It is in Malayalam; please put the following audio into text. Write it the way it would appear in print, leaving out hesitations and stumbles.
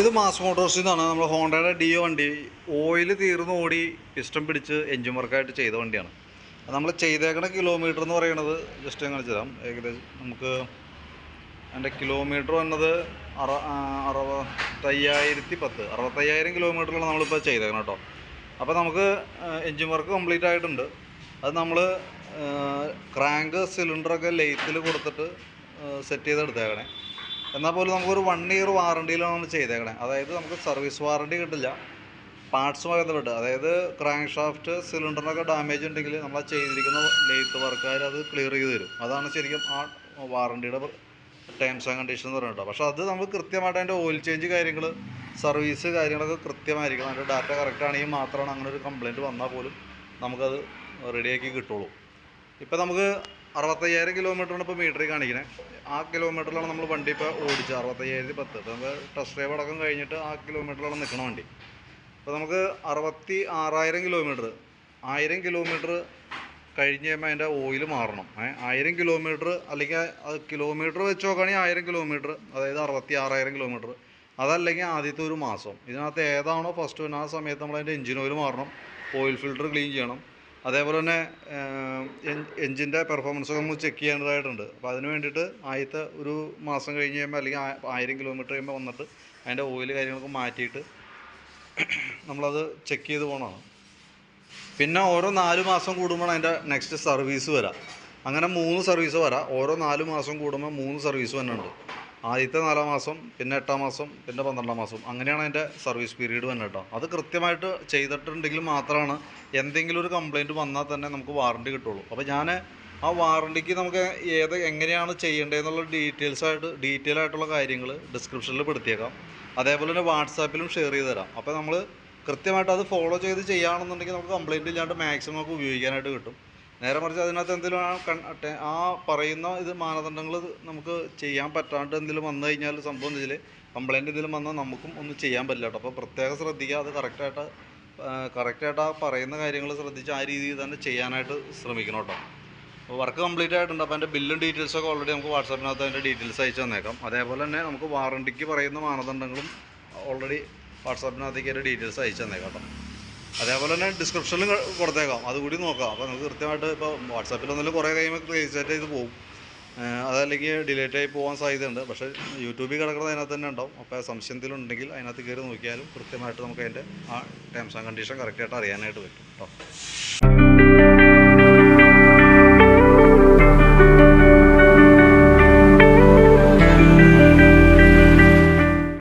ഇത് മാസ് മോട്ടോഴ്സിൽ നിന്നാണ് നമ്മൾ ഹോണ്ടയുടെ ഡിയോ വണ്ടി. ഓയിൽ തീർന്ന് ഓടി പിസ്റ്റം പിടിച്ച് എൻജിൻ വർക്കായിട്ട് ചെയ്ത വണ്ടിയാണ്. അത് നമ്മൾ ചെയ്തേക്കണ കിലോമീറ്റർ എന്ന് പറയുന്നത് ജസ്റ്റ് ഞാൻ കാണിച്ചു തരാം. ഏകദേശം നമുക്ക് അതിൻ്റെ കിലോമീറ്റർ വന്നത് 65,000 കിലോമീറ്ററിലാണ് നമ്മളിപ്പോൾ ചെയ്തേക്കണം കേട്ടോ. അപ്പോൾ നമുക്ക് എൻജിൻ വർക്ക് കംപ്ലീറ്റ് ആയിട്ടുണ്ട്. അത് നമ്മൾ ക്രാങ്ക് സിലിണ്ടറൊക്കെ ലെയ്ത്തിൽ കൊടുത്തിട്ട് സെറ്റ് ചെയ്തെടുത്തേക്കണേ. എന്നാൽ പോലും നമുക്കൊരു 1 ഇയർ വാറണ്ടിയിലാണ് നമ്മൾ ചെയ്തേക്കണേ. അതായത് നമുക്ക് സർവീസ് വാറണ്ടി കിട്ടില്ല. പാർട്സുമായി ബന്ധപ്പെട്ട്, അതായത് ക്രാങ്ക് ഷാഫ്റ്റ് സിലിണ്ടറിനൊക്കെ ഡാമേജ് ഉണ്ടെങ്കിൽ നമ്മൾ ചെയ്തിരിക്കുന്ന ലെയ്ത്ത് വർക്കാർ അത് ക്ലിയർ ചെയ്ത് തരും. അതാണ് ശരിക്കും ആ വാറണ്ടിയുടെ ടേംസ് ആൻഡ് കണ്ടീഷൻ എന്ന് പറയുന്നത്. പക്ഷേ അത് നമുക്ക് കൃത്യമായിട്ട് അതിൻ്റെ ഓയിൽ ചേഞ്ച് കാര്യങ്ങൾ, സർവീസ് കാര്യങ്ങളൊക്കെ കൃത്യമായിരിക്കണം. അതിൻ്റെ ഡാറ്റ കറക്റ്റ് ആണെങ്കിൽ മാത്രമാണ് അങ്ങനെ ഒരു കംപ്ലയിൻറ്റ് വന്നാൽ പോലും നമുക്കത് റെഡിയാക്കി കിട്ടുള്ളൂ. ഇപ്പോൾ നമുക്ക് 65,000 കിലോമീറ്ററാണ് ഇപ്പോൾ മീറ്ററിൽ കാണിക്കുന്നത്. ആ കിലോമീറ്ററിലാണ് നമ്മൾ വണ്ടി ഇപ്പോൾ ഓടിച്ചത്. 65,010. ഇപ്പോൾ നമുക്ക് ടെസ്റ്റ് ഡ്രൈവ് അടക്കം കഴിഞ്ഞിട്ട് ആ കിലോമീറ്ററിലാണ് നിൽക്കണ വണ്ടി. ഇപ്പോൾ നമുക്ക് 66,000 കിലോമീറ്റർ, 1000 കിലോമീറ്റർ കഴിഞ്ഞ് കഴിയുമ്പോൾ അതിൻ്റെ ഓയിൽ മാറണം. 1000 കിലോമീറ്റർ അല്ലെങ്കിൽ അത് കിലോമീറ്റർ വെച്ച് നോക്കുകയാണെങ്കിൽ 1000 കിലോമീറ്റർ, അതായത് 66,000 കിലോമീറ്റർ. അതല്ലെങ്കിൽ ആദ്യത്തെ ഒരു മാസം. ഇതിനകത്ത് ഏതാണോ ഫസ്റ്റ് വരുന്നത് ആ സമയത്ത് നമ്മൾ അതിൻ്റെ എൻജിൻ ഓയിൽ മാറണം, ഓയിൽ ഫിൽറ്റർ ക്ലീൻ ചെയ്യണം. അതേപോലെ തന്നെ എൻജിൻ്റെ പെർഫോമൻസൊക്കെ നമ്മൾ ചെക്ക് ചെയ്യേണ്ടതായിട്ടുണ്ട്. അപ്പോൾ അതിന് വേണ്ടിയിട്ട് ആദ്യത്തെ ഒരു മാസം കഴിഞ്ഞ് കഴിയുമ്പോൾ അല്ലെങ്കിൽ 1000 കിലോമീറ്റർ കഴിയുമ്പോൾ വന്നിട്ട് അതിൻ്റെ ഓയിൽ കാര്യങ്ങളൊക്കെ മാറ്റിയിട്ട് നമ്മളത് ചെക്ക് ചെയ്ത് പോകണമാണ്. പിന്നെ ഓരോ 4 മാസം കൂടുമ്പോൾ അതിൻ്റെ നെക്സ്റ്റ് സർവീസ് വരാം. അങ്ങനെ 3 സർവീസ് വരാം. ഓരോ 4 മാസം കൂടുമ്പോൾ 3 സർവീസ് വന്നിട്ടുണ്ട്. ആദ്യത്തെ 4 മാസം, പിന്നെ 8 മാസം, പിന്നെ 12 മാസം. അങ്ങനെയാണ് അതിൻ്റെ സർവീസ് പീരീഡ് വന്നത് കേട്ടോ. അത് കൃത്യമായിട്ട് ചെയ്തിട്ടുണ്ടെങ്കിൽ മാത്രമാണ് എന്തെങ്കിലും ഒരു കംപ്ലയിൻറ്റ് വന്നാൽ തന്നെ നമുക്ക് വാറണ്ടി കിട്ടുള്ളൂ. അപ്പോൾ ഞാൻ ആ വാറണ്ടിക്ക് നമുക്ക് എങ്ങനെയാണ് ചെയ്യേണ്ടതെന്നുള്ള ഡീറ്റെയിൽ ആയിട്ടുള്ള കാര്യങ്ങൾ ഡിസ്ക്രിപ്ഷനിൽ പെടുത്തിയേക്കാം. അതേപോലെ തന്നെ വാട്സാപ്പിലും ഷെയർ ചെയ്ത് തരാം. അപ്പോൾ നമ്മൾ കൃത്യമായിട്ട് അത് ഫോളോ ചെയ്ത് ചെയ്യുകയാണെന്നുണ്ടെങ്കിൽ നമുക്ക് കംപ്ലയിൻറ്റ് ഇല്ലാണ്ട് മാക്സിമം നമുക്ക് ഉപയോഗിക്കാനായിട്ട് കിട്ടും. നേരെ മറിച്ച് അതിനകത്ത് എന്തെങ്കിലും ആ പറയുന്ന മാനദണ്ഡങ്ങൾ നമുക്ക് ചെയ്യാൻ പറ്റാണ്ട് എന്തെങ്കിലും വന്നു കഴിഞ്ഞാൽ സംഭവം എന്താ വെച്ചാൽ കംപ്ലയിൻറ്റ് എന്തെങ്കിലും വന്നാൽ നമുക്കും ഒന്നും ചെയ്യാൻ പറ്റില്ല കേട്ടോ. അപ്പോൾ പ്രത്യേകം ശ്രദ്ധിക്കുക. അത് കറക്റ്റായിട്ട് ആ പറയുന്ന കാര്യങ്ങൾ ശ്രദ്ധിച്ച് ആ രീതിയിൽ തന്നെ ചെയ്യാനായിട്ട് ശ്രമിക്കണം കേട്ടോ. അപ്പോൾ വർക്ക് കംപ്ലീറ്റ് ആയിട്ടുണ്ട്. അപ്പോൾ അതിൻ്റെ ബില്ലും ഡീറ്റെയിൽസൊക്കെ ഓൾറെഡി നമുക്ക് വാട്സാപ്പിനകത്ത് അതിൻ്റെ ഡീറ്റെയിൽസ് അയച്ചു തന്നേക്കാം. അതേപോലെ തന്നെ നമുക്ക് വാറണ്ടിക്ക് പറയുന്ന മാനദണ്ഡങ്ങളും ഓൾറെഡി വാട്സാപ്പിനകത്തേക്ക് അതിൻ്റെ ഡീറ്റെയിൽസ് അയച്ചു തന്നേക്കാം കേട്ടോ. അതേപോലെ തന്നെ ഡിസ്ക്രിപ്ഷനിൽ കൊടുത്തേക്കാം, അതുകൂടി നോക്കാം. അപ്പോൾ നമുക്ക് കൃത്യമായിട്ട് ഇപ്പോൾ വാട്സാപ്പിലൊന്നും കുറേ കഴിയുമ്പോൾ റീസെറ്റ് ചെയ്ത് പോകും, അതല്ലെങ്കിൽ ഡിലേറ്റ് ആയി പോകാൻ സാധ്യതയുണ്ട്. പക്ഷേ യൂട്യൂബിൽ കിടക്കുന്നത് അതിനകത്ത് തന്നെ ഉണ്ടാവും. അപ്പോൾ സംശയത്തിലുണ്ടെങ്കിൽ അതിനകത്ത് കയറി നോക്കിയാലും കൃത്യമായിട്ട് നമുക്ക് അതിൻ്റെ ആ ടേംസ് ആൻഡ് കണ്ടീഷൻ കറക്റ്റായിട്ട് അറിയാനായിട്ട് പറ്റും കേട്ടോ.